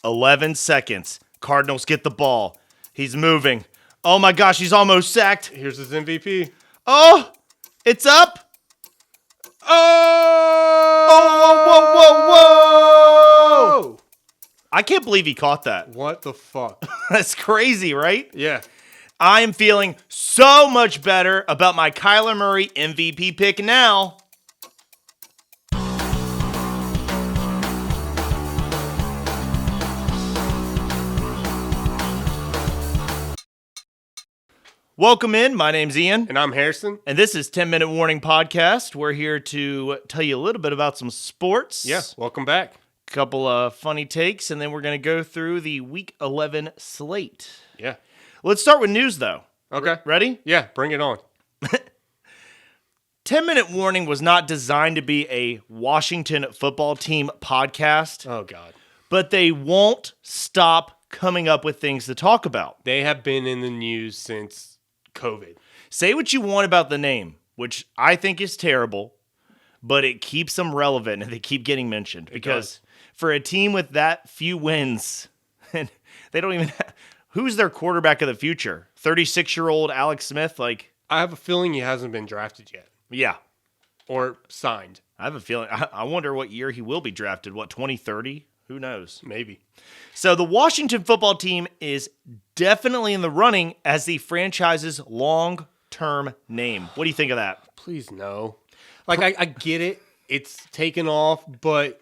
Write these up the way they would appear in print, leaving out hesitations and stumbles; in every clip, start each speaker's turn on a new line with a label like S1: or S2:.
S1: 11 seconds. Cardinals get the ball. He's moving. Oh my gosh, he's almost sacked.
S2: Here's his MVP.
S1: Oh, it's up. Oh! Whoa! I can't believe he caught that.
S2: What the fuck?
S1: That's crazy, right?
S2: Yeah.
S1: I am feeling so much better about my Kyler Murray MVP pick now. Welcome in. My name's Ian.
S2: And I'm Harrison.
S1: And this is 10 Minute Warning Podcast. We're here to tell you a little bit about some sports.
S2: Yeah, welcome back.
S1: A couple of funny takes, and then we're going to go through the Week 11 slate.
S2: Yeah.
S1: Let's start with news, though.
S2: Okay.
S1: Ready?
S2: Yeah, bring it on.
S1: 10 Minute Warning was not designed to be a Washington football team podcast.
S2: Oh, God.
S1: But they won't stop coming up with things to talk about.
S2: They have been in the news since COVID.
S1: Say what you want about the name, which I think is terrible, but it keeps them relevant and they keep getting mentioned. Because for a team with that few wins, and they don't even have, who's their quarterback of the future? 36-year-old Alex Smith?
S2: I have a feeling he hasn't been drafted yet.
S1: Yeah.
S2: Or signed.
S1: I have a feeling. I wonder what year he will be drafted. What, 2030? Who knows?
S2: Maybe.
S1: So the Washington football team is definitely in the running as the franchise's long-term name. What do you think of that?
S2: Please no. I get it. It's taken off, but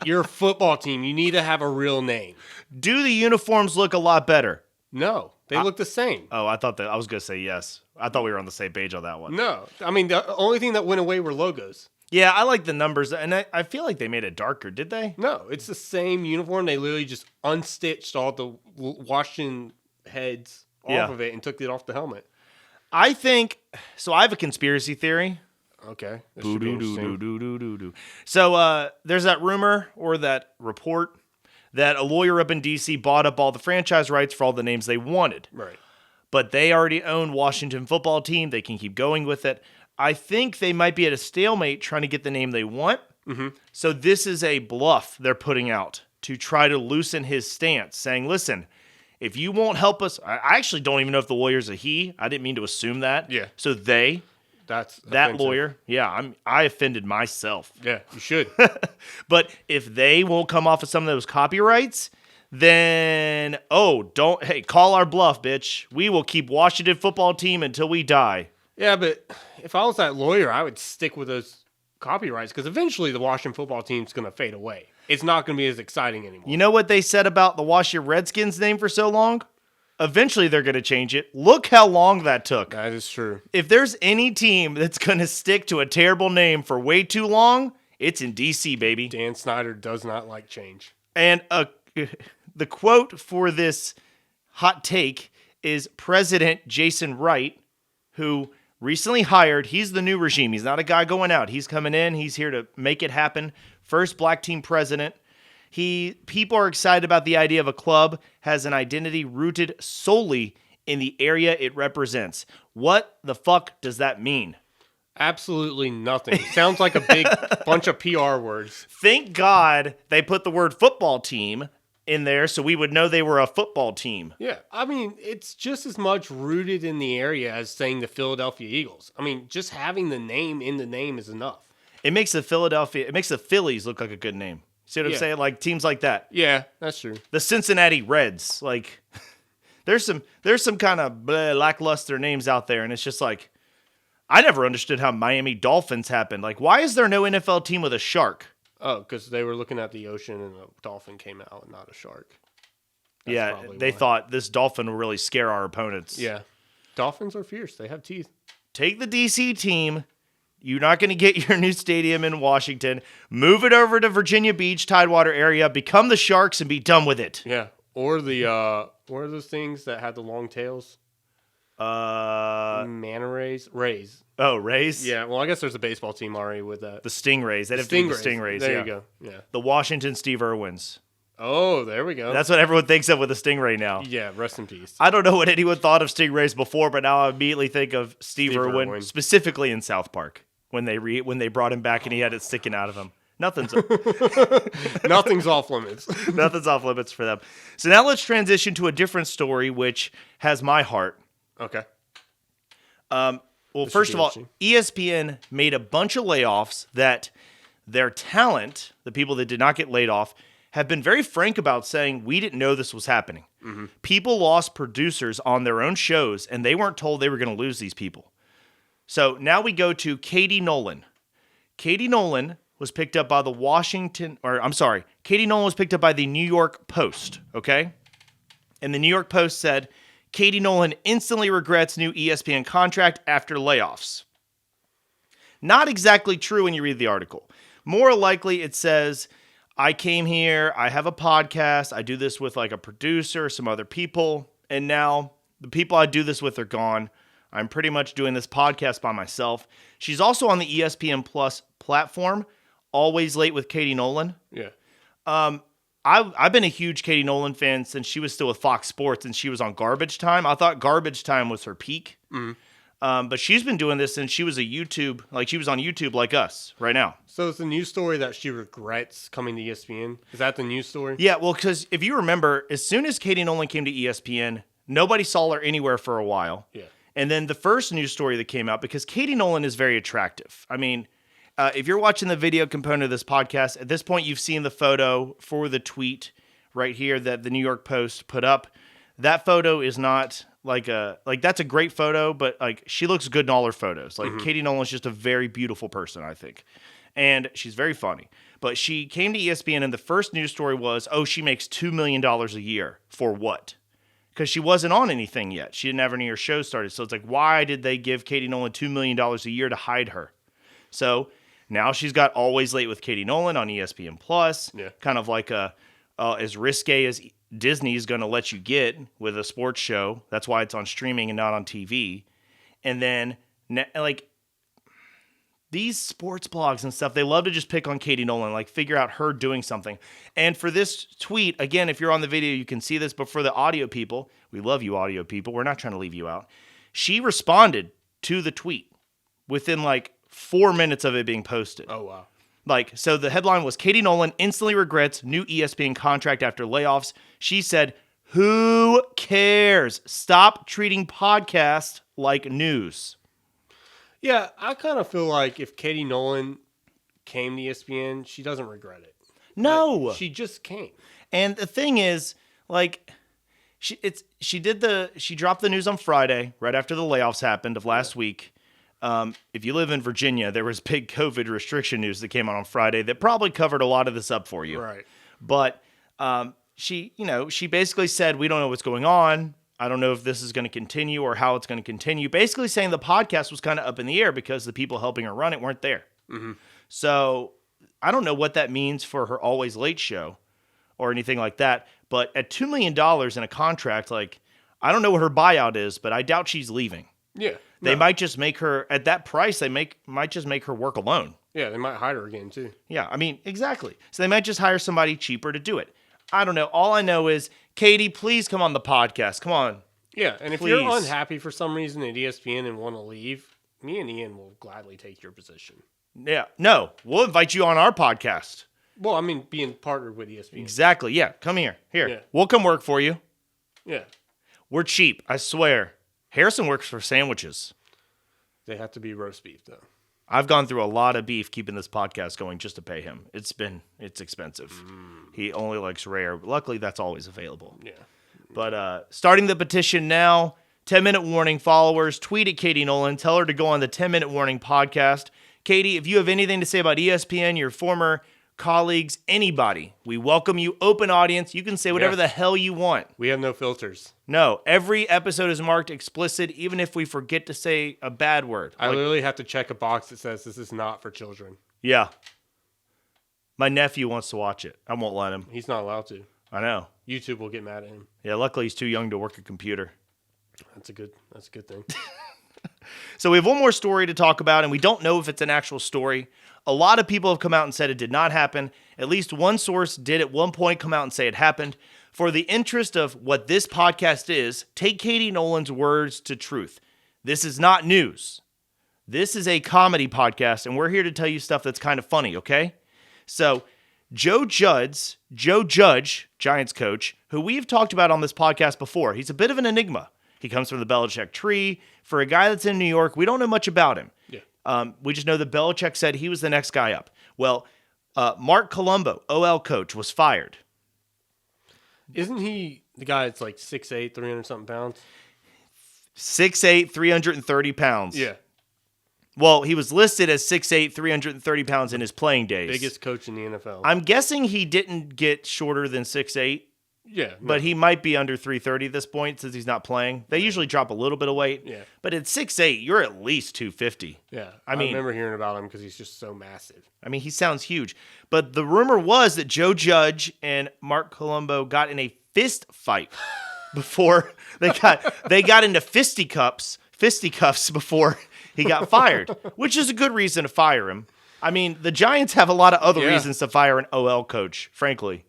S2: you're a football team. You need to have a real name.
S1: Do the uniforms look a lot better?
S2: No. They look the same.
S1: Oh, I was going to say yes. I thought we were on the same page on that one.
S2: No. I mean, the only thing that went away were logos.
S1: Yeah, I like the numbers, and I feel like they made it darker, did they?
S2: No, it's the same uniform. They literally just unstitched all the Washington heads off of it and took it off the helmet.
S1: I think, so I have a conspiracy theory.
S2: Okay. This should be interesting.
S1: So there's that rumor or that report that a lawyer up in D.C. bought up all the franchise rights for all the names they wanted.
S2: Right.
S1: But they already own Washington football team. They can keep going with it. I think they might be at a stalemate trying to get the name they want.
S2: Mm-hmm.
S1: So this is a bluff they're putting out to try to loosen his stance, saying, listen, if you won't help us, I actually don't even know if the lawyer's a he. I didn't mean to assume that.
S2: Yeah.
S1: So that
S2: offensive.
S1: lawyer, I offended myself.
S2: Yeah, you should.
S1: But if they won't come off of some of those copyrights, then, call our bluff, bitch. We will keep Washington football team until we die.
S2: Yeah, but if I was that lawyer, I would stick with those copyrights because eventually the Washington football team's going to fade away. It's not going to be as exciting anymore.
S1: You know what they said about the Washington Redskins name for so long? Eventually they're going to change it. Look how long that took.
S2: That is true.
S1: If there's any team that's going to stick to a terrible name for way too long, it's in D.C., baby.
S2: Dan Snyder does not like change.
S1: And the quote for this hot take is President Jason Wright, who recently hired. He's the new regime. He's not a guy going out. He's coming in. He's here to make it happen. First black team president. People are excited about the idea of a club has an identity rooted solely in the area it represents. What the fuck does that mean?
S2: Absolutely nothing. Sounds like a big bunch of PR words.
S1: Thank God they put the word football team in there so we would know they were a football team.
S2: Yeah, I mean, it's just as much rooted in the area as saying the Philadelphia Eagles. I mean, just having the name in the name is enough.
S1: It makes the Phillies look like a good name. See what I'm saying? Like teams like that.
S2: Yeah, that's true.
S1: The Cincinnati Reds, like there's some kind of lackluster names out there, and it's just like I never understood how Miami Dolphins happened. Like, why is there no NFL team with a shark?
S2: Oh, because they were looking at the ocean and a dolphin came out and not a shark.
S1: That's they thought this dolphin will really scare our opponents.
S2: Yeah. Dolphins are fierce. They have teeth.
S1: Take the DC team. You're not going to get your new stadium in Washington. Move it over to Virginia Beach, Tidewater area. Become the Sharks and be done with it.
S2: Yeah. Or the, what are those things that had the long tails? Manta rays? Rays.
S1: Oh, Rays?
S2: Yeah, well, I guess there's a baseball team already with that.
S1: The Stingrays. They'd have to be the Stingrays.
S2: There you go. Yeah.
S1: The Washington Steve Irwins.
S2: Oh, there we go.
S1: That's what everyone thinks of with a Stingray now.
S2: Yeah, rest in peace.
S1: I don't know what anyone thought of Stingrays before, but now I immediately think of Steve Irwin, specifically in South Park when they brought him back and he had it sticking out of him. Nothing's
S2: Nothing's off limits.
S1: nothing's off limits for them. So now let's transition to a different story, which has my heart.
S2: Okay.
S1: Well,
S2: This
S1: first
S2: should
S1: of
S2: be
S1: all, ESPN made a bunch of layoffs that their talent, the people that did not get laid off, have been very frank about saying, we didn't know this was happening. Mm-hmm. People lost producers on their own shows, and they weren't told they were going to lose these people. So now we go to Katie Nolan. Katie Nolan was picked up by Katie Nolan was picked up by the New York Post, okay? And the New York Post said, Katie Nolan instantly regrets new ESPN contract after layoffs. Not exactly true when you read the article. More likely it says, I came here, I have a podcast, I do this with like a producer, some other people, and now the people I do this with are gone. I'm pretty much doing this podcast by myself. She's also on the ESPN Plus platform, Always Late with Katie Nolan.
S2: Yeah.
S1: I've been a huge Katie Nolan fan since she was still with Fox Sports and she was on Garbage Time. I thought Garbage Time was her peak. Mm-hmm. But she's been doing this since she was she was on YouTube like us right now.
S2: So it's the news story that she regrets coming to ESPN? Is that the news story?
S1: Yeah, well, because if you remember, as soon as Katie Nolan came to ESPN, nobody saw her anywhere for a while.
S2: Yeah.
S1: And then the first news story that came out, because Katie Nolan is very attractive. I mean, if you're watching the video component of this podcast, at this point you've seen the photo for the tweet right here that the New York Post put up. That photo is not that's a great photo, but like she looks good in all her photos. Like Katie Nolan's just a very beautiful person, I think. And she's very funny. But she came to ESPN and the first news story was, she makes $2 million a year. For what? Because she wasn't on anything yet. She didn't have any of her shows started. So it's like, why did they give Katie Nolan $2 million a year to hide her? So now she's got Always Late with Katie Nolan on ESPN Plus. Yeah. Kind of like as risque as Disney's going to let you get with a sports show. That's why it's on streaming and not on TV. And then these sports blogs and stuff, they love to just pick on Katie Nolan, like figure out her doing something. And for this tweet, again, if you're on the video, you can see this, but for the audio people, we love you audio people. We're not trying to leave you out. She responded to the tweet within 4 minutes of it being posted.
S2: Oh, wow.
S1: So the headline was, Katie Nolan instantly regrets new ESPN contract after layoffs. She said, who cares? Stop treating podcasts like news.
S2: Yeah, I kind of feel like if Katie Nolan came to ESPN, she doesn't regret it.
S1: No.
S2: She just came.
S1: And the thing is, she dropped the news on Friday, right after the layoffs happened of last week. If you live in Virginia, there was big COVID restriction news that came out on Friday that probably covered a lot of this up for you.
S2: Right.
S1: But she basically said, we don't know what's going on. I don't know if this is going to continue or how it's going to continue. Basically saying the podcast was kind of up in the air because the people helping her run it weren't there. Mm-hmm. So I don't know what that means for her Always Late show or anything like that. But at $2 million in a contract, I don't know what her buyout is, but I doubt she's leaving.
S2: Yeah.
S1: They might just make her, at that price, might just make her work alone.
S2: Yeah, they might hire her again, too.
S1: Yeah, I mean, exactly. So they might just hire somebody cheaper to do it. I don't know. All I know is, Katie, please come on the podcast. Come on.
S2: Yeah, and if
S1: Please.
S2: you're unhappy for some reason at ESPN and want to leave, me and Ian will gladly take your position.
S1: Yeah. No, we'll invite you on our podcast.
S2: Well, I mean, being partnered with ESPN.
S1: Exactly. Yeah, come here.
S2: Yeah.
S1: We'll come work for you.
S2: Yeah.
S1: We're cheap, I swear. Harrison works for sandwiches.
S2: They have to be roast beef, though.
S1: I've gone through a lot of beef keeping this podcast going just to pay him. It's expensive. He only likes rare. But luckily, that's always available.
S2: Yeah.
S1: But starting the petition now, 10-minute warning followers, tweet at Katie Nolan. Tell her to go on the 10-minute warning podcast. Katie, if you have anything to say about ESPN, your former colleagues, anybody, we welcome you. Open audience. You can say whatever the hell you want.
S2: We have no filters.
S1: No, every episode is marked explicit, even if we forget to say a bad word.
S2: I literally have to check a box that says this is not for children.
S1: Yeah. My nephew wants to watch it. I won't let him.
S2: He's not allowed to.
S1: I know.
S2: YouTube will get mad at him.
S1: Yeah, luckily he's too young to work a computer.
S2: That's a good thing.
S1: So we have one more story to talk about, and we don't know if it's an actual story. A lot of people have come out and said it did not happen. At least one source did at one point come out and say it happened. For the interest of what this podcast is, take Katie Nolan's words to truth. This is not news. This is a comedy podcast, and we're here to tell you stuff that's kind of funny, okay? So Joe Judge, Giants coach, who we've talked about on this podcast before, he's a bit of an enigma. He comes from the Belichick tree. For a guy that's in New York, we don't know much about him.
S2: Yeah.
S1: We just know that Belichick said he was the next guy up. Well, Mark Colombo, OL coach, was fired.
S2: Isn't he the guy that's like 6'8", 300-something pounds?
S1: 6'8", 330 pounds.
S2: Yeah.
S1: Well, he was listed as 6'8", 330 pounds in his playing days.
S2: Biggest coach in the NFL.
S1: I'm guessing he didn't get shorter than 6'8",
S2: yeah.
S1: but he might be under 330 at this point since he's not playing. They usually drop a little bit of weight.
S2: Yeah.
S1: But at 6'8", you're at least 250.
S2: Yeah.
S1: I mean,
S2: remember hearing about him because he's just so massive.
S1: I mean, he sounds huge. But the rumor was that Joe Judge and Mark Colombo got in a fist fight before they got into fisticuffs before he got fired, which is a good reason to fire him. I mean, the Giants have a lot of other reasons to fire an OL coach, frankly.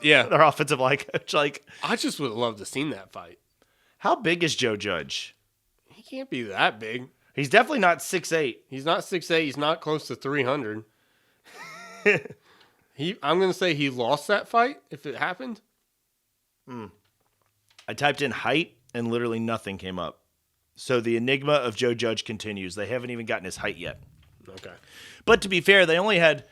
S2: Yeah.
S1: Their offensive line coach. Like,
S2: I just would love to seen that fight.
S1: how big is Joe Judge?
S2: He can't be that big.
S1: He's definitely not 6'8".
S2: He's not 6'8". He's not close to 300. I'm going to say he lost that fight if it happened.
S1: I typed in height and literally nothing came up. So the enigma of Joe Judge continues. They haven't even gotten his height yet.
S2: Okay.
S1: But to be fair, they only had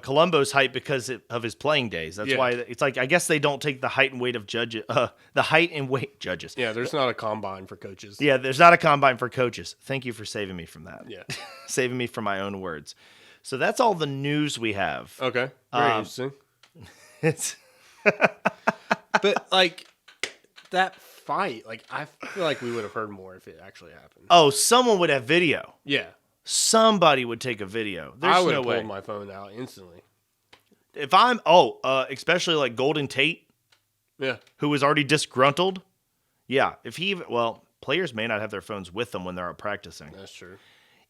S1: Colombo's height because of his playing days. That's why it's like, I guess they don't take the height and weight of judges. The height and weight judges.
S2: Yeah, there's not a combine for coaches.
S1: Yeah, there's not a combine for coaches. Thank you for saving me from that.
S2: Yeah.
S1: Saving me from my own words. So that's all the news we have.
S2: Okay. Very interesting.
S1: It's
S2: But, like, that fight, like, I feel like we would have heard more if it actually happened.
S1: Oh, someone would have video.
S2: Yeah.
S1: Somebody would take a video. There's
S2: I would
S1: no
S2: have
S1: way.
S2: pulled my phone out instantly.
S1: If I'm, especially like Golden Tate,
S2: Yeah.
S1: who was already disgruntled. Yeah, players may not have their phones with them when they're out practicing.
S2: That's true.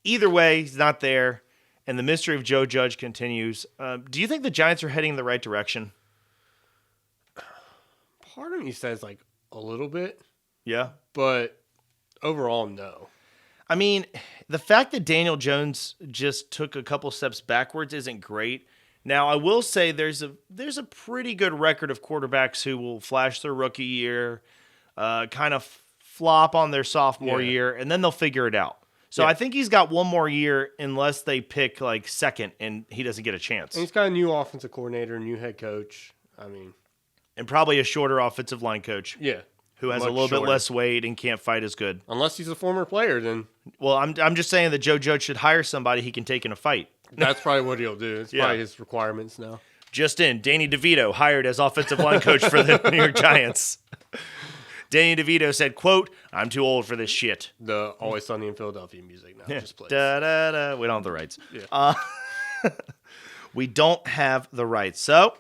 S1: Either way, he's not there, and the mystery of Joe Judge continues. Do you think the Giants are heading in the right direction?
S2: Part of me says, like, a little bit,
S1: Yeah.
S2: but overall, no.
S1: I mean, the fact that Daniel Jones just took a couple steps backwards isn't great. Now, I will say there's a pretty good record of quarterbacks who will flash their rookie year, kind of flop on their sophomore year, and then they'll figure it out. So I think he's got one more year unless they pick like second and he doesn't get a chance.
S2: And he's got a new offensive coordinator, new head coach. I mean,
S1: And probably a shorter offensive line coach
S2: yeah.
S1: who has a
S2: Much
S1: little bit
S2: shorter.
S1: less weight and can't fight as good.
S2: Unless he's a former player, then
S1: Well, I'm just saying that Joe Judge should hire somebody he can take in a fight.
S2: that's probably what he'll do. It's probably his requirements now.
S1: Just in, Danny DeVito hired as offensive line coach for the New York Giants. Danny DeVito said, quote, "I'm too old for this shit."
S2: The Always Sunny in Philadelphia music now just plays.
S1: Da, da, da. We don't have the rights.
S2: Yeah.
S1: We don't have the rights. So,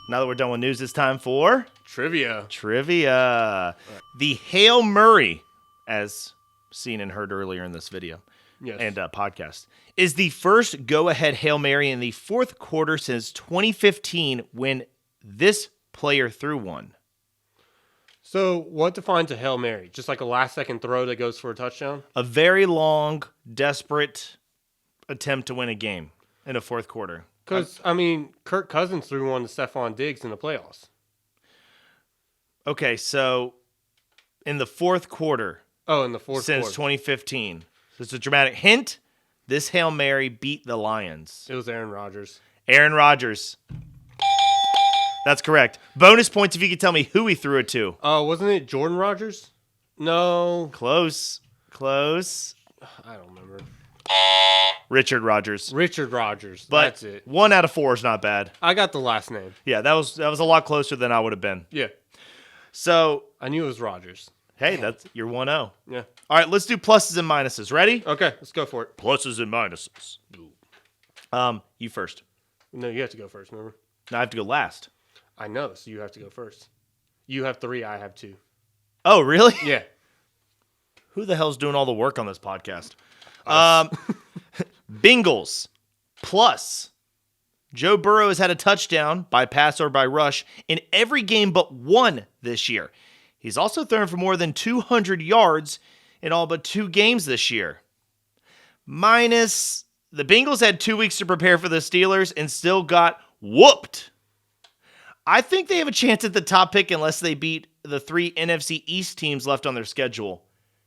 S1: now that we're done with news, it's time for
S2: Trivia.
S1: The Hail Murray, as seen and heard earlier in this video
S2: Yes.
S1: and podcast, is the first go-ahead Hail Mary in the fourth quarter since 2015 when this player threw one.
S2: So what defines a Hail Mary? Just like a last-second throw that goes for a touchdown?
S1: A very long, desperate attempt to win a game in a fourth quarter.
S2: Because, I mean, Kirk Cousins threw one to Stephon Diggs in the playoffs.
S1: Okay, so in the fourth quarter
S2: Oh, in the fourth
S1: since
S2: quarter.
S1: 2015. So it's a dramatic hint. This Hail Mary beat the Lions.
S2: It was Aaron Rodgers.
S1: Aaron Rodgers. That's correct. Bonus points if you could tell me who he threw it to.
S2: Oh, wasn't it Jordan Rodgers? No.
S1: Close.
S2: I don't remember.
S1: Richard Rodgers.
S2: Richard Rodgers.
S1: But
S2: That's it.
S1: 1 out of 4 is not bad.
S2: I got the last name.
S1: Yeah, that was a lot closer than I would have been.
S2: Yeah.
S1: So,
S2: I knew it was Rodgers.
S1: hey, that's you're 1-0.
S2: Yeah.
S1: All right, let's do pluses and minuses. Ready?
S2: Okay, let's go for it.
S1: Pluses and minuses. You first.
S2: No, you have to go first, remember?
S1: Now I have to go last.
S2: I know, so you have to go first. You have 3, I have 2.
S1: Oh, really?
S2: Yeah.
S1: Who the hell's doing all the work on this podcast? Bengals. Plus. Joe Burrow has had a touchdown by pass or by rush in every game but one this year. He's also thrown for more than 200 yards in all but 2 games this year. Minus, The Bengals had 2 weeks to prepare for the Steelers and still got whooped. I think they have a chance at the top pick unless they beat the 3 NFC East teams left on their schedule.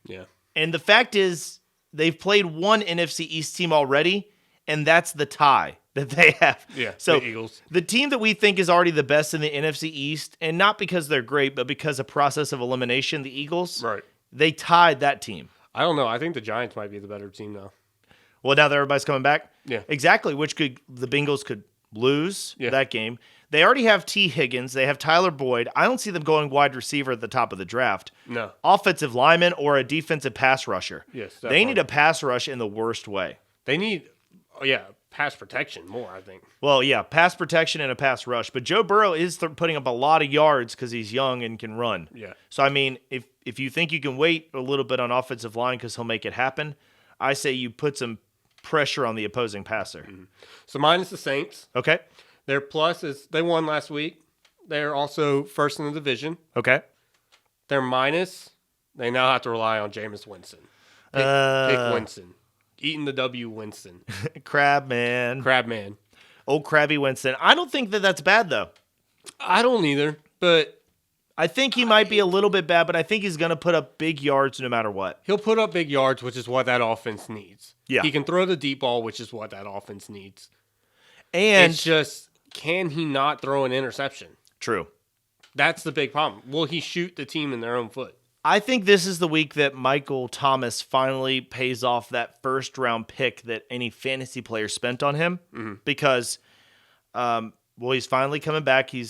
S2: Yeah.
S1: And the fact is, they've played one NFC East team already, and that's the tie that they have.
S2: Yeah,
S1: so
S2: the Eagles.
S1: The team that we think is already the best in the NFC East, and not because they're great, but because of process of elimination, the Eagles,
S2: Right.
S1: they tied that team.
S2: I don't know. I think the Giants might be the better team now.
S1: Well, now that everybody's coming back?
S2: Yeah.
S1: Exactly, the Bengals could lose
S2: Yeah.
S1: that game. They already have T. Higgins. They have Tyler Boyd. I don't see them going wide receiver at the top of the draft.
S2: No.
S1: Offensive lineman or a defensive pass rusher.
S2: Yes,
S1: They
S2: definitely.
S1: need a pass rush in the worst way.
S2: They need, pass protection more, I think.
S1: Well, yeah, pass protection and a pass rush. But Joe Burrow is putting up a lot of yards because he's young and can run.
S2: Yeah.
S1: So, I mean, if you think you can wait a little bit on offensive line because he'll make it happen, I say you put some pressure on the opposing passer.
S2: Mm-hmm. So mine is the Saints.
S1: Okay.
S2: Their plus is they won last week. They're also first in the division.
S1: Okay.
S2: Their minus, they now have to rely on Jameis Winston. Pick Winston. Eating the W, Winston.
S1: Crab man. Old Krabby Winston. I don't think that that's bad, though.
S2: I don't either, but
S1: I think he might be a little bit bad, but I think he's going to put up big yards no matter what.
S2: he'll put up big yards, which is what that offense needs.
S1: Yeah.
S2: He can throw the deep ball, which is what that offense needs.
S1: And
S2: It's just, can he not throw an interception?
S1: true.
S2: That's the big problem. Will he shoot the team in their own foot?
S1: I think this is the week that Michael Thomas finally pays off that first round pick that any fantasy player spent on him because, he's finally coming back. He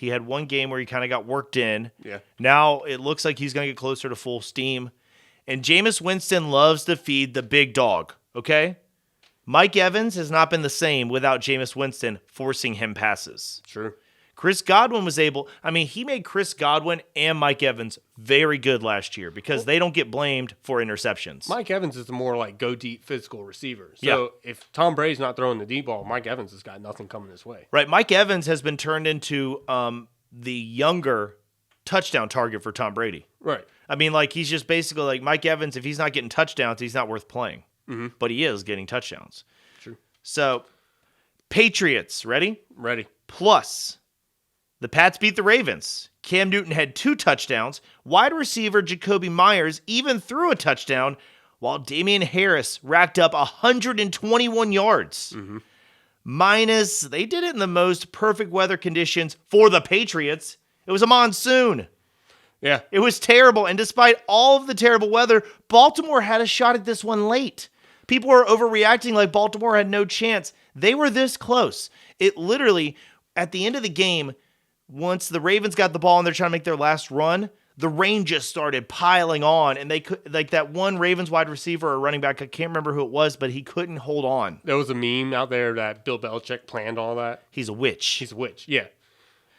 S1: had one game where he kind of got worked in.
S2: Yeah.
S1: Now it looks like he's going to get closer to full steam. And Jameis Winston loves to feed the big dog, okay? Mike Evans has not been the same without Jameis Winston forcing him passes.
S2: True.
S1: Chris Godwin he made Chris Godwin and Mike Evans very good last year because they don't get blamed for interceptions.
S2: Mike Evans is the more like go deep physical receiver. So
S1: Yeah.
S2: if Tom Brady's not throwing the deep ball, Mike Evans has got nothing coming his way.
S1: Right, Mike Evans has been turned into the younger touchdown target for Tom Brady.
S2: Right.
S1: I mean, he's just basically like Mike Evans. If he's not getting touchdowns, he's not worth playing. Mm-hmm. But he is getting touchdowns.
S2: True.
S1: So, Patriots, ready?
S2: Ready.
S1: Plus, the Pats beat the Ravens. Cam Newton had 2 touchdowns. Wide receiver Jacoby Myers even threw a touchdown, while Damian Harris racked up 121 yards.
S2: Mm-hmm.
S1: Minus, they did it in the most perfect weather conditions for the Patriots. It was a monsoon.
S2: Yeah.
S1: It was terrible, and despite all of the terrible weather, Baltimore had a shot at this one late. People were overreacting like Baltimore had no chance. They were this close. It literally, at the end of the game, once the Ravens got the ball and they're trying to make their last run, the rain just started piling on, and they could, like that one Ravens wide receiver or running back, I can't remember who it was, but he couldn't hold on.
S2: There was a meme out there that Bill Belichick planned all that.
S1: He's a witch.
S2: He's a witch, yeah.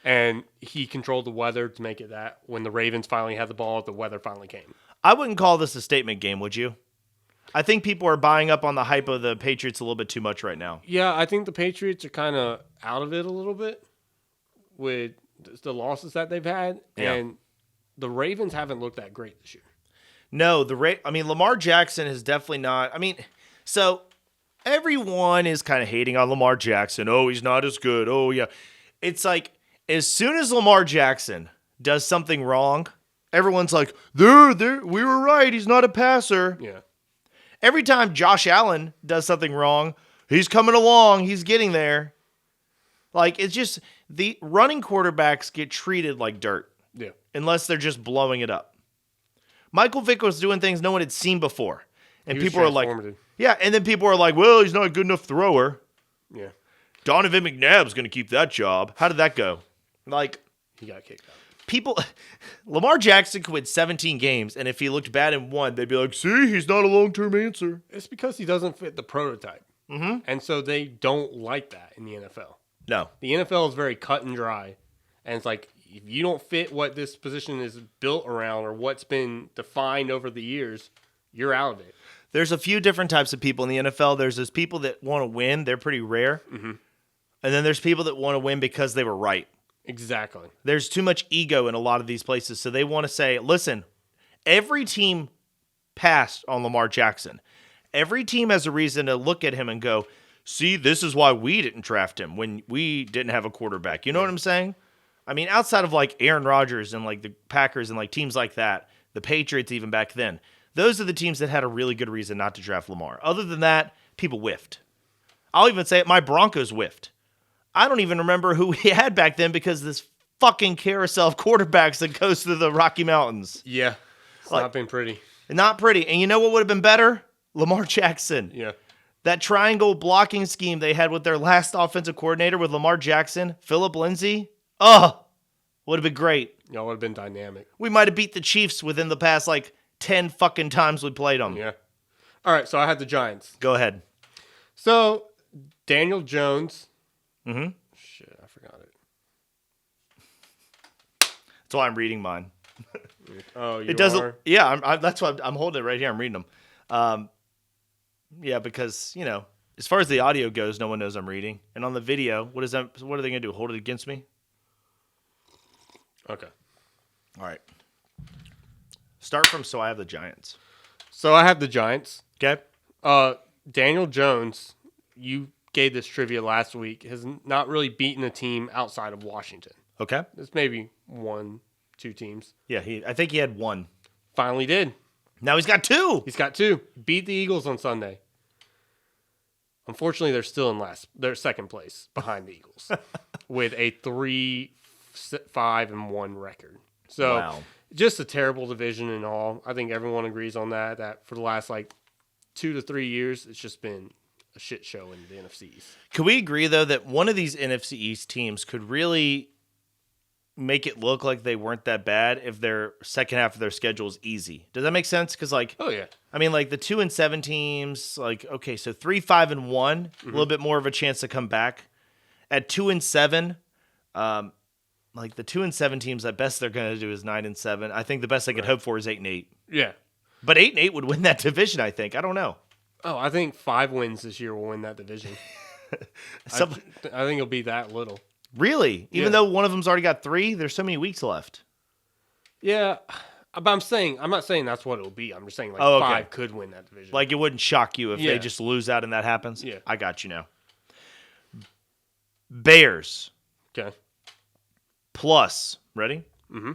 S2: And he controlled the weather to make it that when the Ravens finally had the ball, the weather finally came.
S1: I wouldn't call this a statement game, would you? I think people are buying up on the hype of the Patriots a little bit too much right now.
S2: Yeah, I think the Patriots are kind of out of it a little bit with the losses that they've had.
S1: Yeah.
S2: And the Ravens haven't looked that great this year.
S1: No, Lamar Jackson is definitely not. So everyone is kind of hating on Lamar Jackson. Oh, he's not as good. Oh, yeah. It's like, as soon as Lamar Jackson does something wrong, everyone's like, we were right. He's not a passer.
S2: Yeah.
S1: Every time Josh Allen does something wrong, he's coming along. He's getting there. It's just the running quarterbacks get treated like dirt.
S2: Yeah.
S1: Unless they're just blowing it up. Michael Vick was doing things no one had seen before. And
S2: He was
S1: people are like,
S2: transformative.
S1: yeah. And then people are like, well, he's not a good enough thrower.
S2: Yeah.
S1: Donovan McNabb's going to keep that job. How did that go?
S2: He got kicked out.
S1: Lamar Jackson could win 17 games, and if he looked bad in one, they'd be like, see, he's not a long-term answer.
S2: It's because he doesn't fit the prototype. Mm-hmm. And so they don't like that in the NFL.
S1: No.
S2: The NFL is very cut and dry. And it's like, if you don't fit what this position is built around or what's been defined over the years, you're out of it.
S1: There's a few different types of people in the NFL. There's those people that want to win. They're pretty rare. Mm-hmm. And then there's people that want to win because they were right.
S2: Exactly.
S1: There's too much ego in a lot of these places. So they want to say, listen, every team passed on Lamar Jackson. every team has a reason to look at him and go, see, this is why we didn't draft him when we didn't have a quarterback. You know what I'm saying? I mean, outside of like Aaron Rodgers and like the Packers and like teams like that, the Patriots even back then, those are the teams that had a really good reason not to draft Lamar. Other than that, people whiffed. I'll even say it, my Broncos whiffed. I don't even remember who we had back then because this fucking carousel of quarterbacks that goes through the Rocky Mountains.
S2: Yeah. It's not been pretty.
S1: Not pretty. And you know what would have been better? Lamar Jackson.
S2: Yeah.
S1: That triangle blocking scheme they had with their last offensive coordinator with Lamar Jackson, Philip Lindsay. Would have been great.
S2: Yeah, would have been dynamic.
S1: We might have beat the Chiefs within the past, 10 fucking times we played them.
S2: Yeah. All right, so I had the Giants.
S1: Go ahead.
S2: So, Daniel Jones.
S1: Mm-hmm.
S2: Shit, I forgot it.
S1: That's why I'm reading mine.
S2: Oh, you
S1: It doesn't.
S2: are?
S1: Yeah, that's why I'm holding it right here. I'm reading them. Yeah, because as far as the audio goes, no one knows I'm reading. And on the video, what are they gonna do? Hold it against me?
S2: Okay.
S1: All right. Start from so I have the Giants.
S2: So I have the Giants.
S1: Okay.
S2: Daniel Jones, you gave this trivia last week, has not really beaten a team outside of Washington.
S1: Okay.
S2: There's maybe 1-2 teams.
S1: Yeah, I think he had one.
S2: Finally did.
S1: Now he's got two.
S2: He's got 2. Beat the Eagles on Sunday. Unfortunately, they're still they're second place behind the Eagles with a 3-5-1 record. So
S1: Wow.
S2: Just a terrible division and all. I think everyone agrees on that for the last 2 to 3 years, it's just been a shit show in the NFC East.
S1: Can we agree, though, that one of these NFC East teams could really make it look like they weren't that bad if their second half of their schedule is easy? Does that make sense? Because,
S2: Oh, yeah.
S1: I mean, the 2-7 teams, okay, so 3-5-1, a little bit more of a chance to come back. At 2-7, the 2-7 teams, at best they're going to do is 9-7. I think the best they could hope for is 8-8.
S2: Yeah.
S1: But 8-8 would win that division, I think. I don't know.
S2: Oh, I think 5 wins this year will win that division. I think it'll be that little.
S1: Really? Even
S2: Yeah.
S1: though one of them's already got 3, there's so many weeks left.
S2: Yeah, but I'm not saying that's what it'll be. I'm just saying
S1: Oh, okay.
S2: 5 could win that division.
S1: It wouldn't shock you if
S2: Yeah.
S1: they just lose out and that happens?
S2: Yeah.
S1: I got you now. Bears.
S2: Okay.
S1: Plus. Ready?
S2: Mm-hmm.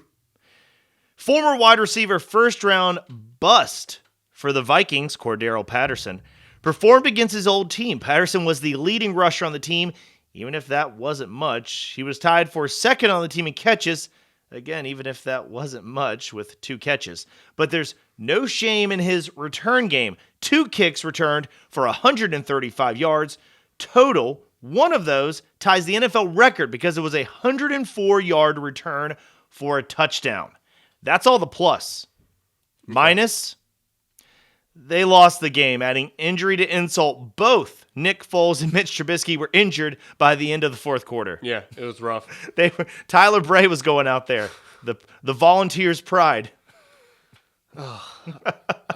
S1: Former wide receiver first round bust for the Vikings, Cordero Patterson, performed against his old team. Patterson was the leading rusher on the team. Even if that wasn't much, he was tied for second on the team in catches. Again, even if that wasn't much with 2 catches. But there's no shame in his return game. 2 kicks returned for 135 yards. Total, one of those ties the NFL record because it was a 104-yard return for a touchdown. That's all the plus. Minus, they lost the game, adding injury to insult. Both Nick Foles and Mitch Trubisky were injured by the end of the fourth quarter.
S2: Yeah, it was rough.
S1: Tyler Bray was going out there. The Volunteers' pride.
S2: I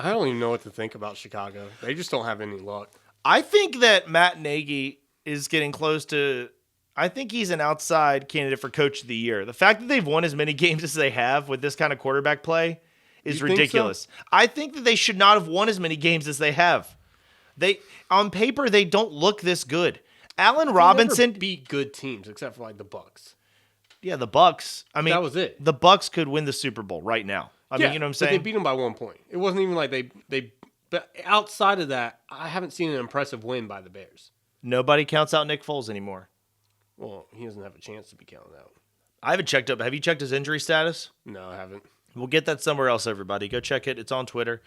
S2: don't even know what to think about Chicago. They just don't have any luck.
S1: I think that Matt Nagy is getting close to. I think he's an outside candidate for Coach of the Year. The fact that they've won as many games as they have with this kind of quarterback play is
S2: You think
S1: ridiculous.
S2: so?
S1: I think that they should not have won as many games as they have. On paper, they don't look this good. Allen Robinson
S2: Never beat good teams except for the Bucks.
S1: Yeah, the Bucks. I mean,
S2: That was it.
S1: The Bucks could win the Super Bowl right now. I mean, you know what I'm
S2: But
S1: saying?
S2: they beat them by 1 point. It wasn't even like they. But outside of that, I haven't seen an impressive win by the Bears.
S1: Nobody counts out Nick Foles anymore.
S2: Well, he doesn't have a chance to be counted out.
S1: I haven't checked up. Have you checked his injury status?
S2: No, I haven't.
S1: We'll get that somewhere else, everybody. Go check it. It's on Twitter.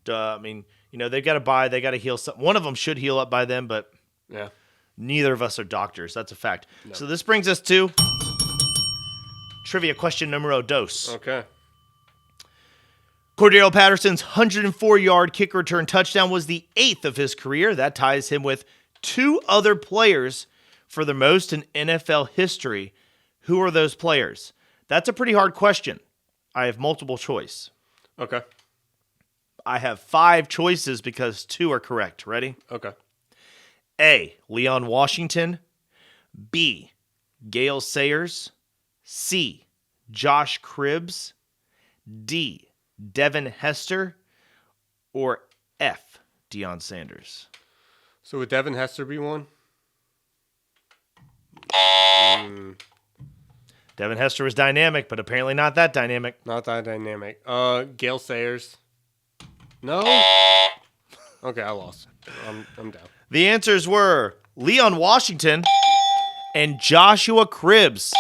S1: I mean, they've got to buy. They got to heal. One of them should heal up by then, but
S2: Yeah.
S1: neither of us are doctors. That's a fact. No. So this brings us to trivia question numero dos.
S2: Okay.
S1: Cordero Patterson's 104-yard kick return touchdown was the 8th of his career. That ties him with 2 other players for the most in NFL history. Who are those players? That's a pretty hard question. I have multiple choice.
S2: Okay.
S1: I have 5 choices because 2 are correct. Ready?
S2: Okay.
S1: A. Leon Washington. B. Gale Sayers. C. Josh Cribbs. D. Devin Hester. Or F. Deion Sanders.
S2: So would Devin Hester be one?
S1: Devin Hester was dynamic, but apparently not that dynamic.
S2: Not that dynamic. Gale Sayers. No? Okay, I lost. I'm down.
S1: The answers were Leon Washington and Joshua Cribbs.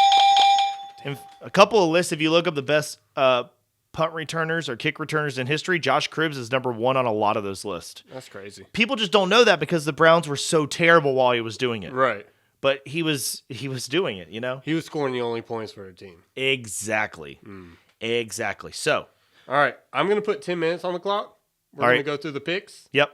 S1: And a couple of lists, if you look up the best punt returners or kick returners in history, Josh Cribbs is number 1 on a lot of those lists.
S2: That's crazy.
S1: People just don't know that because the Browns were so terrible while he was doing it.
S2: Right.
S1: But he was doing it,
S2: He was scoring the only points for the team.
S1: Exactly. Exactly. So.
S2: All right. I'm going to put 10 minutes on the clock. We're going to go through the picks.
S1: Yep.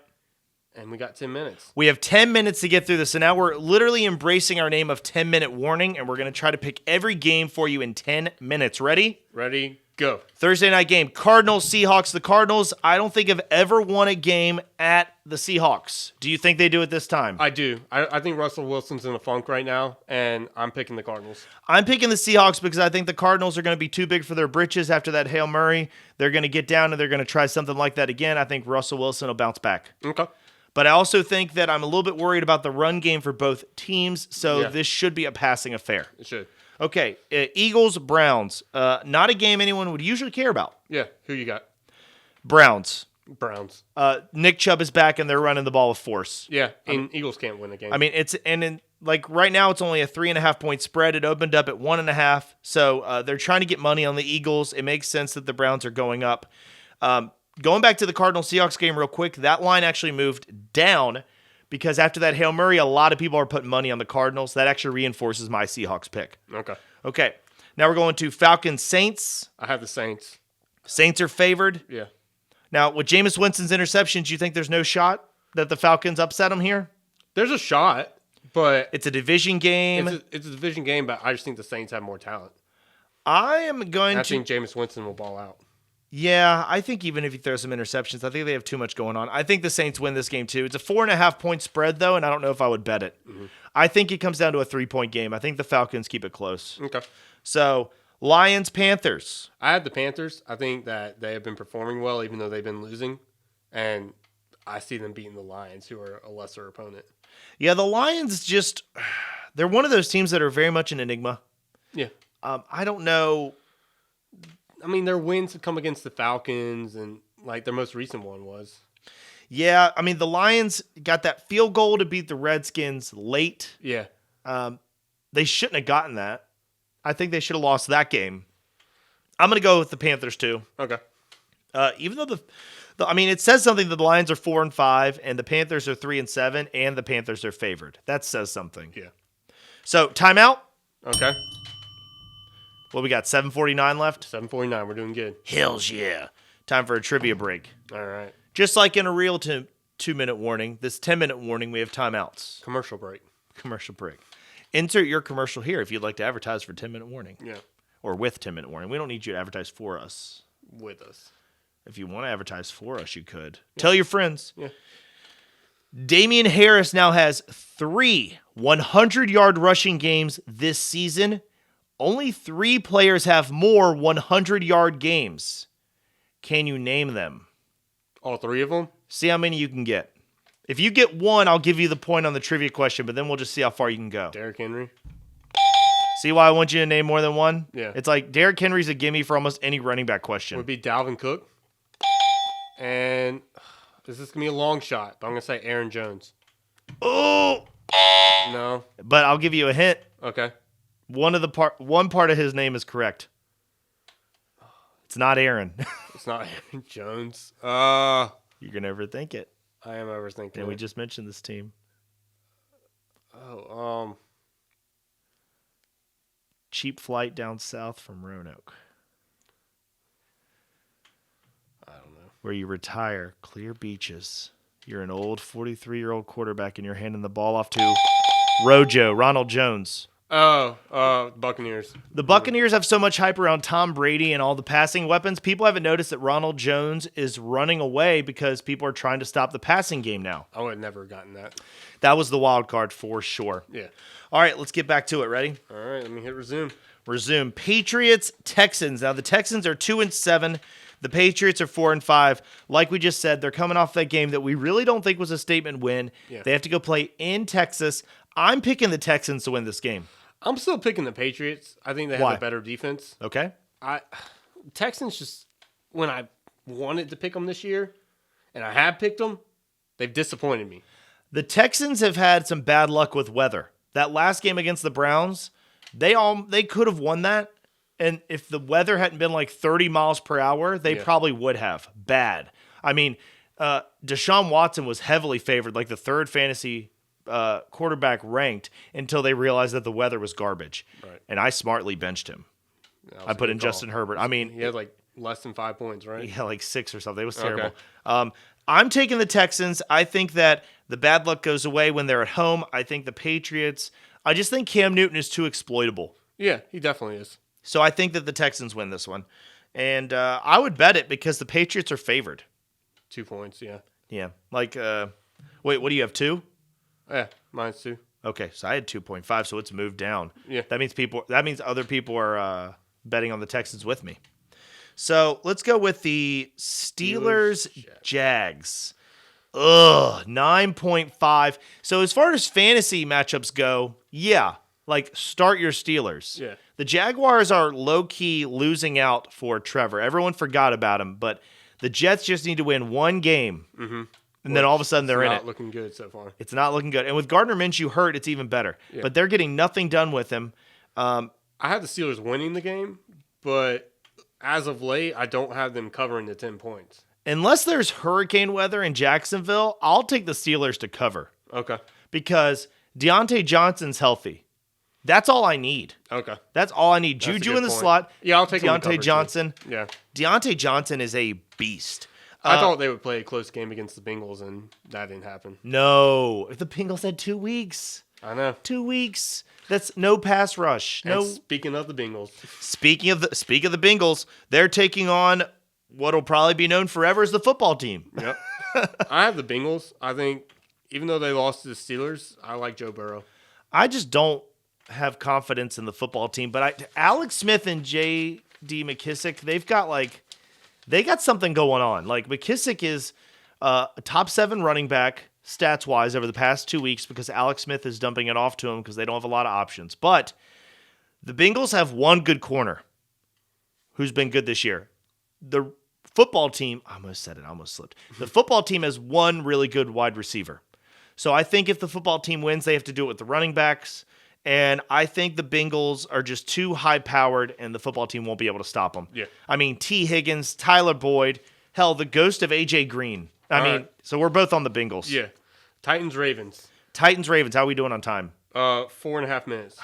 S2: And we got 10 minutes.
S1: We have 10 minutes to get through this. And now we're literally embracing our name of 10-minute warning. And we're going to try to pick every game for you in 10 minutes. Ready?
S2: Ready, go.
S1: Thursday night game. Cardinals, Seahawks. The Cardinals, I don't think have ever won a game at the Seahawks. Do you think they do it this time?
S2: I do. I think Russell Wilson's in a funk right now, and I'm picking the Cardinals.
S1: I'm picking the Seahawks because I think the Cardinals are going to be too big for their britches after that Hail Murray. They're going to get down and they're going to try something like that again. I think Russell Wilson will bounce back.
S2: Okay.
S1: But I also think that I'm a little bit worried about the run game for both teams, so this should be a passing affair.
S2: It should.
S1: Okay, Eagles, Browns. Not a game anyone would usually care about.
S2: Yeah, who you got?
S1: Browns. Nick Chubb is back, and they're running the ball with force.
S2: Yeah, and Eagles can't win a game.
S1: I mean, right now it's only a 3.5 point spread. It opened up at 1.5, so they're trying to get money on the Eagles. It makes sense that the Browns are going up. Going back to the Cardinals-Seahawks game real quick, that line actually moved down because after that Hail Murray, a lot of people are putting money on the Cardinals. That actually reinforces my Seahawks pick. Okay. Now we're going to Falcons-Saints.
S2: I have the Saints.
S1: Saints are favored.
S2: Yeah.
S1: Now, with Jameis Winston's interceptions, you think there's no shot that the Falcons upset them here?
S2: There's a shot, but
S1: it's a division game.
S2: It's a division game, but I just think the Saints have more talent.
S1: I
S2: think Jameis Winston will ball out.
S1: Yeah, I think even if he throws some interceptions, I think they have too much going on. I think the Saints win this game too. It's a 4.5 point spread though, and I don't know if I would bet it. I think it comes down to a 3-point game. I think the Falcons keep it close.
S2: Okay.
S1: So Lions, Panthers.
S2: I have the Panthers. I think that they have been performing well, even though they've been losing, and I see them beating the Lions, who are a lesser opponent.
S1: Yeah, the Lions they're one of those teams that are very much an enigma.
S2: Yeah.
S1: I don't know.
S2: I mean, their wins have come against the Falcons, and like their most recent one was.
S1: Yeah, I mean, the Lions got that field goal to beat the Redskins late.
S2: Yeah.
S1: They shouldn't have gotten that. I think they should have lost that game. I'm going to go with the Panthers too.
S2: Okay.
S1: Even though it says something that the Lions are 4-5 and the Panthers are 3-7 and the Panthers are favored. That says something.
S2: Yeah.
S1: So, timeout.
S2: Okay.
S1: What we got? 7:49 left.
S2: 7:49. We're doing good.
S1: Hells yeah! Time for a trivia break.
S2: All right.
S1: Just like in a real 2-minute warning, this 10-minute warning, we have timeouts.
S2: Commercial break.
S1: Commercial break. Insert your commercial here if you'd like to advertise for 10-minute warning.
S2: Yeah.
S1: Or with 10-minute warning. We don't need you to advertise for us.
S2: With us.
S1: If you want to advertise for us, you could. Yeah. Tell your friends.
S2: Yeah.
S1: Damian Harris now has 3 100-yard rushing games this season. Only 3 players have more 100-yard games. Can you name them?
S2: All 3 of them?
S1: See how many you can get. If you get 1, I'll give you the point on the trivia question, but then we'll just see how far you can go.
S2: Derrick Henry.
S1: See why I want you to name more than 1?
S2: Yeah.
S1: It's like Derrick Henry's a gimme for almost any running back question.
S2: Would be Dalvin Cook. And this is going to be a long shot, but I'm going to say Aaron Jones.
S1: Oh!
S2: No.
S1: But I'll give you a hint.
S2: Okay.
S1: One part of his name is correct. It's not Aaron.
S2: It's not Aaron Jones.
S1: You're gonna overthink it.
S2: I am overthinking
S1: And we just mentioned this team. Cheap flight down south from Roanoke.
S2: I don't know.
S1: Where you retire, clear beaches. You're an old 43-year-old quarterback and you're handing the ball off to Rojo, Ronald Jones.
S2: Buccaneers.
S1: The Buccaneers have so much hype around Tom Brady and all the passing weapons. People haven't noticed that Ronald Jones is running away because people are trying to stop the passing game now.
S2: I would have never gotten that.
S1: That was the wild card for sure.
S2: Yeah.
S1: All right, let's get back to it. Ready?
S2: All right, let me hit resume.
S1: Resume. Patriots, Texans. Now, the Texans are 2-7. The Patriots are 4-5. Like we just said, they're coming off that game that we really don't think was a statement win.
S2: Yeah.
S1: They have to go play in Texas. I'm picking the Texans to win this game.
S2: I'm still picking the Patriots. I think they have
S1: Why?
S2: a better defense.
S1: Okay.
S2: Texans just, when I wanted to pick them this year, and I have picked them, they've disappointed me.
S1: The Texans have had some bad luck with weather. That last game against the Browns, they could have won that. And if the weather hadn't been like 30 miles per hour, they probably would have. Bad. I mean, Deshaun Watson was heavily favored, like the third fantasy quarterback ranked, until they realized that the weather was garbage.
S2: Right.
S1: And I smartly benched him. I put in Justin Herbert. I mean,
S2: he had like less than 5 points, right?
S1: Yeah, like 6 or something. It was terrible.
S2: Okay.
S1: I'm taking the Texans. I think that the bad luck goes away when they're at home. I think the Patriots, I just think Cam Newton is too exploitable.
S2: Yeah, he definitely is.
S1: So I think that the Texans win this one. And I would bet it because the Patriots are favored.
S2: 2 points, yeah.
S1: Yeah. Like, wait, what do you have, 2?
S2: Yeah, mine's 2.
S1: Okay, so I had 2.5, so it's moved down.
S2: Yeah.
S1: That means other people are betting on the Texans with me. So let's go with the Steelers Jags. 9.5. So as far as fantasy matchups go, yeah, like start your Steelers.
S2: Yeah.
S1: The Jaguars are low-key losing out for Trevor. Everyone forgot about him, but the Jets just need to win one game, and then all of a sudden they're in it.
S2: Not looking good so far.
S1: It's not looking good. And with Gardner Minshew hurt, it's even better.
S2: Yeah.
S1: But they're getting nothing done with him.
S2: I have the Steelers winning the game, but as of late, I don't have them covering the 10 points.
S1: Unless there's hurricane weather in Jacksonville, I'll take the Steelers to cover
S2: Okay.
S1: because Deontay Johnson's healthy. That's all I need.
S2: Okay.
S1: That's all I need.
S2: That's a
S1: Juju
S2: good
S1: in the
S2: point.
S1: slot.
S2: Yeah, I'll take him to cover,
S1: Deontay
S2: too.
S1: Johnson.
S2: Yeah.
S1: Deontay Johnson is a beast.
S2: I thought they would play a close game against the Bengals, and that didn't happen.
S1: No. If the Bengals had 2 weeks.
S2: I know.
S1: 2 weeks. That's no pass rush. No.
S2: And speaking of the Bengals,
S1: Speaking of the Bengals, they're taking on what'll probably be known forever as the football team.
S2: yep. I have the Bengals. I think even though they lost to the Steelers, I like Joe Burrow.
S1: I just don't have confidence in the football team, but Alex Smith and J.D. McKissick, they got something going on. Like McKissick is a top 7 running back stats wise over the past 2 weeks because Alex Smith is dumping it off to him because they don't have a lot of options. But the Bengals have one good corner who's been good this year. The football team, I almost said it, I almost slipped. The football team has one really good wide receiver. So I think if the football team wins, they have to do it with the running backs. And I think the Bengals are just too high-powered, and the football team won't be able to stop them.
S2: Yeah.
S1: I mean, T. Higgins, Tyler Boyd, hell, the ghost of A.J. Green. So we're both on the Bengals.
S2: Yeah. Titans-Ravens.
S1: Titans-Ravens, how are we doing on time?
S2: 4.5 minutes.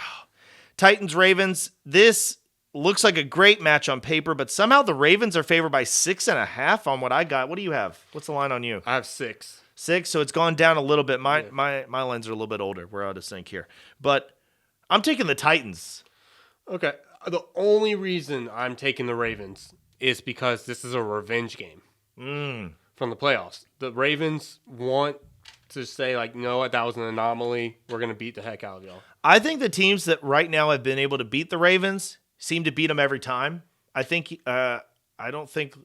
S1: Titans-Ravens, this looks like a great match on paper, but somehow the Ravens are favored by 6.5 on what I got. What do you have? What's the line on you?
S2: I have 6.
S1: 6, so it's gone down a little bit. My lines are a little bit older. We're out of sync here. But I'm taking the Titans.
S2: Okay. The only reason I'm taking the Ravens is because this is a revenge game from the playoffs. The Ravens want to say, like, you know what, that was an anomaly. We're going to beat the heck out of y'all.
S1: I think the teams that right now have been able to beat the Ravens seem to beat them every time. I don't think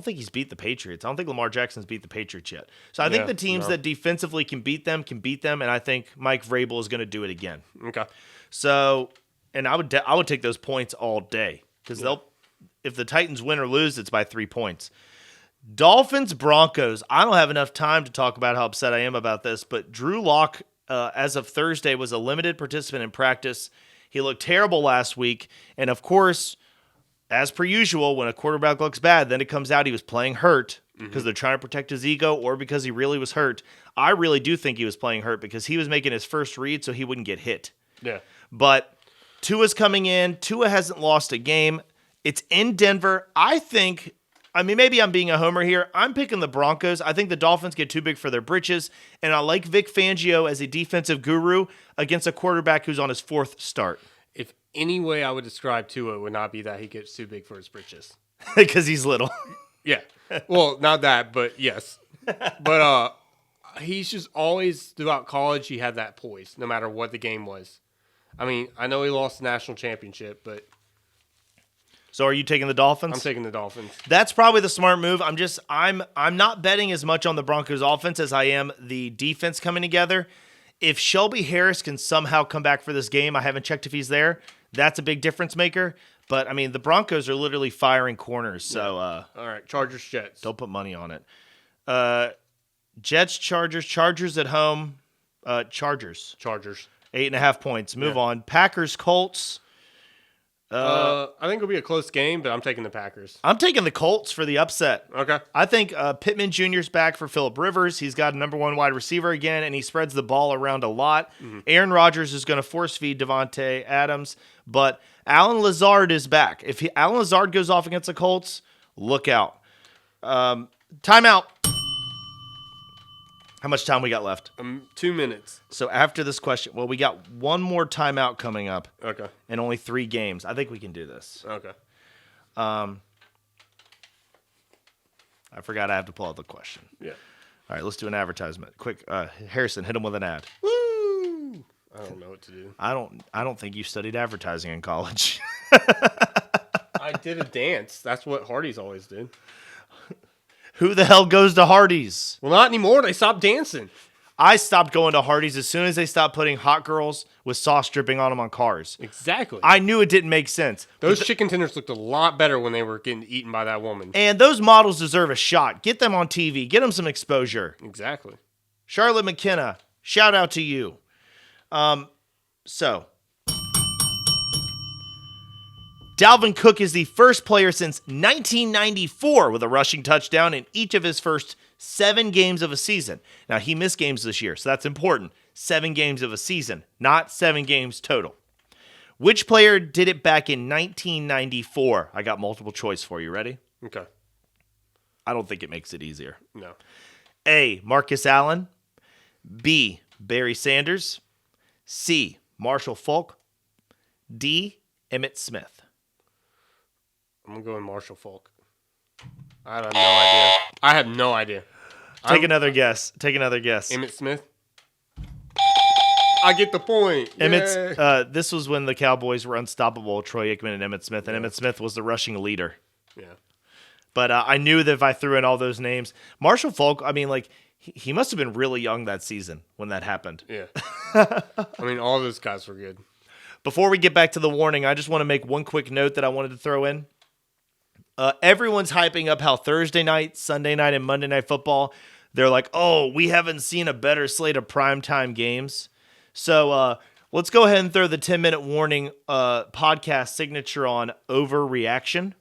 S1: he's beat the Patriots. I don't think Lamar Jackson's beat the Patriots yet. So I think the teams that defensively can beat them, and I think Mike Vrabel is going to do it again.
S2: Okay.
S1: So, and I would take those points all day because if the Titans win or lose, it's by 3 points. Dolphins Broncos. I don't have enough time to talk about how upset I am about this, but Drew Lock, as of Thursday, was a limited participant in practice. He looked terrible last week, and of course, as per usual, when a quarterback looks bad, then it comes out he was playing hurt because they're trying to protect his ego or because he really was hurt. I really do think he was playing hurt because he was making his first read so he wouldn't get hit.
S2: Yeah.
S1: But Tua's coming in. Tua hasn't lost a game. It's in Denver. Maybe I'm being a homer here. I'm picking the Broncos. I think the Dolphins get too big for their britches, and I like Vic Fangio as a defensive guru against a quarterback who's on his 4th start.
S2: If any way I would describe Tua, it would not be that he gets too big for his britches.
S1: Because he's little.
S2: Yeah. Well, not that, but yes. But he's just always, throughout college, he had that poise, no matter what the game was. I mean, I know he lost the national championship, but...
S1: So are you taking the Dolphins?
S2: I'm taking the Dolphins.
S1: That's probably the smart move. I'm not betting as much on the Broncos offense as I am the defense coming together. If Shelby Harris can somehow come back for this game, I haven't checked if he's there. That's a big difference maker. But I mean, the Broncos are literally firing corners. So
S2: All right, Chargers, Jets.
S1: don't put money on it. Jets, Chargers at home. Chargers. 8.5 points. Move on. Packers, Colts.
S2: I think it'll be a close game, but I'm taking the Packers.
S1: I'm taking the Colts for the upset.
S2: Okay.
S1: I think Pittman Jr.'s back for Phillip Rivers. He's got a number one wide receiver again, and he spreads the ball around a lot. Mm-hmm. Aaron Rodgers is going to force feed Devontae Adams, but Alan Lazard is back. If Alan Lazard goes off against the Colts, look out. Timeout. How much time we got left?
S2: 2 minutes.
S1: So after this question, well, we got one more timeout coming up.
S2: Okay.
S1: And only 3 games. I think we can do this.
S2: Okay.
S1: I forgot I have to pull out the question.
S2: Yeah.
S1: All right, let's do an advertisement. Quick, Harrison, hit him with an ad.
S2: Woo! I don't know what to do.
S1: I don't think you studied advertising in college.
S2: I did a dance. That's what Hardy's always did.
S1: Who the hell goes to Hardee's?
S2: Well, not anymore. They stopped dancing.
S1: I stopped going to Hardee's as soon as they stopped putting hot girls with sauce dripping on them on cars.
S2: Exactly.
S1: I knew it didn't make sense.
S2: Those chicken tenders looked a lot better when they were getting eaten by that woman.
S1: And those models deserve a shot. Get them on TV. Get them some exposure.
S2: Exactly.
S1: Charlotte McKenna, shout out to you. Dalvin Cook is the first player since 1994 with a rushing touchdown in each of his first 7 games of a season. Now, he missed games this year, so that's important. 7 games of a season, not 7 games total. Which player did it back in 1994? I got multiple choice for you. Ready?
S2: Okay.
S1: I don't think it makes it easier.
S2: No.
S1: A, Marcus Allen. B, Barry Sanders. C, Marshall Faulk. D, Emmitt Smith.
S2: I'm going to go with Marshall Faulk. I have no idea. I have no idea.
S1: Take another guess.
S2: Emmitt Smith? I get the point.
S1: This was when the Cowboys were unstoppable, Troy Aikman and Emmitt Smith, and Emmitt Smith was the rushing leader.
S2: Yeah.
S1: But I knew that if I threw in all those names, Marshall Faulk, I mean, like, he must have been really young that season when that happened.
S2: Yeah. I mean, all those guys were good.
S1: Before we get back to the warning, I just want to make one quick note that I wanted to throw in. Everyone's hyping up how Thursday night, Sunday night, and Monday Night Football, they're like, oh, we haven't seen a better slate of primetime games. So let's go ahead and throw the 10-minute warning podcast signature on overreaction.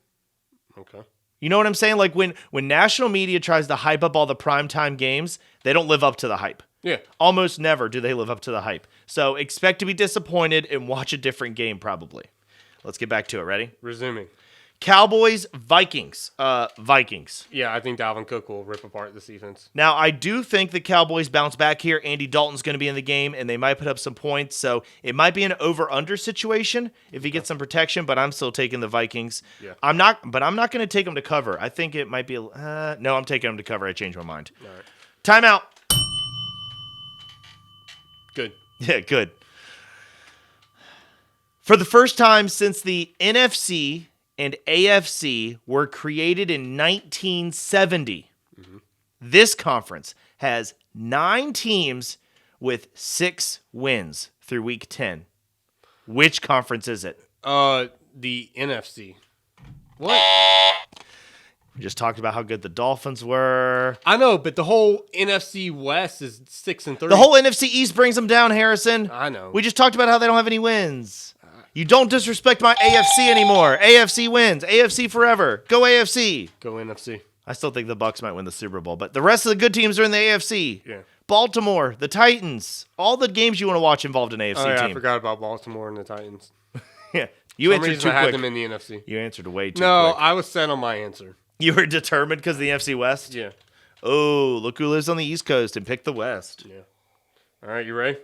S2: Okay.
S1: You know what I'm saying? Like when national media tries to hype up all the primetime games, they don't live up to the hype.
S2: Yeah.
S1: Almost never do they live up to the hype. So expect to be disappointed and watch a different game probably. Let's get back to it. Ready?
S2: Resuming.
S1: Cowboys, Vikings. Vikings.
S2: Yeah, I think Dalvin Cook will rip apart this defense.
S1: Now, I do think the Cowboys bounce back here. Andy Dalton's going to be in the game, and they might put up some points. So it might be an over-under situation if he gets some protection, but I'm still taking the Vikings.
S2: Yeah.
S1: I'm not going to take them to cover. I think it might be no, I'm taking them to cover. I changed my mind.
S2: All right.
S1: Timeout.
S2: Good.
S1: Yeah, good. For the first time since the NFC and AFC were created in 1970, this conference has 9 teams with 6 wins through week 10. Which conference is it?
S2: The NFC. What?
S1: We just talked about how good the Dolphins were.
S2: I know, but the whole NFC West is 6-3.
S1: The whole NFC East brings them down, Harrison.
S2: I know.
S1: We just talked about how they don't have any wins. You don't disrespect my AFC anymore. AFC wins. AFC forever. Go AFC.
S2: Go NFC.
S1: I still think the Bucs might win the Super Bowl, but the rest of the good teams are in the AFC.
S2: Yeah.
S1: Baltimore, the Titans, all the games you want to watch involved an AFC team.
S2: I forgot about Baltimore and the Titans.
S1: Yeah, you
S2: For some
S1: answered
S2: reason
S1: too
S2: I had
S1: quick.
S2: them in the NFC.
S1: You answered way too
S2: No,
S1: quick.
S2: I was set on my answer.
S1: You were determined because of the NFC West?
S2: Yeah.
S1: Oh, look who lives on the East Coast and picked the West.
S2: Yeah. All right, you ready?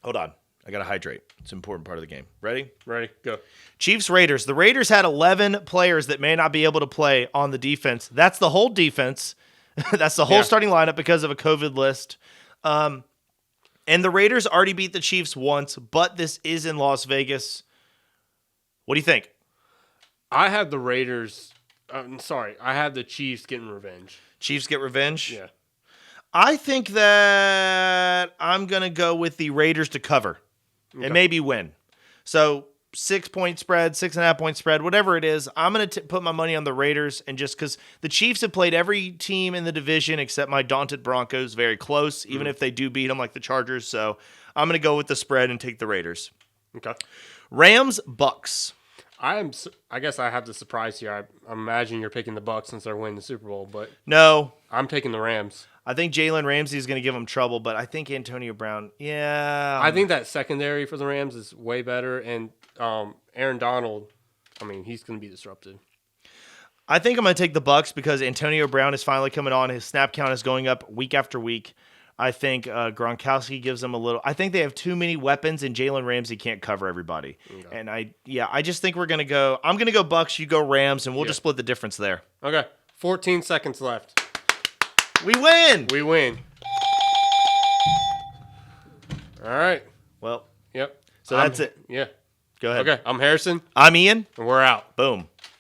S1: Hold on. I got to hydrate. It's an important part of the game. Ready?
S2: Ready, go.
S1: Chiefs, Raiders. The Raiders had 11 players that may not be able to play on the defense. That's the whole defense. That's the whole starting lineup because of a COVID list. And the Raiders already beat the Chiefs once, but this is in Las Vegas. What do you think?
S2: I have the Raiders. I have the Chiefs getting revenge.
S1: Chiefs get revenge?
S2: Yeah.
S1: I think that I'm going to go with the Raiders to cover and maybe win. So 6-point spread, 6.5-point spread, whatever it is, I'm going to put my money on the Raiders. And just because the Chiefs have played every team in the division except my daunted Broncos very close, even if they do beat them like the Chargers. So I'm going to go with the spread and take the Raiders.
S2: Okay.
S1: Rams, Bucks.
S2: I guess I have to surprise you. I imagine you're picking the Bucks since they're winning the Super Bowl, but
S1: No.
S2: I'm taking the Rams.
S1: I think Jalen Ramsey is going to give them trouble, but I think Antonio Brown,
S2: I think that secondary for the Rams is way better, and Aaron Donald, he's going to be disruptive.
S1: I think I'm going to take the Bucks because Antonio Brown is finally coming on. His snap count is going up week after week. I think Gronkowski gives them a little. I think they have too many weapons, and Jalen Ramsey can't cover everybody. Okay. And I just think we're going to go. I'm going to go Bucks. You go Rams, and we'll just split the difference there.
S2: Okay. 14 seconds left.
S1: We win.
S2: We win. All right.
S1: Well.
S2: Yep.
S1: So that's it.
S2: Yeah.
S1: Go ahead.
S2: Okay. I'm Harrison.
S1: I'm Ian.
S2: And we're out.
S1: Boom.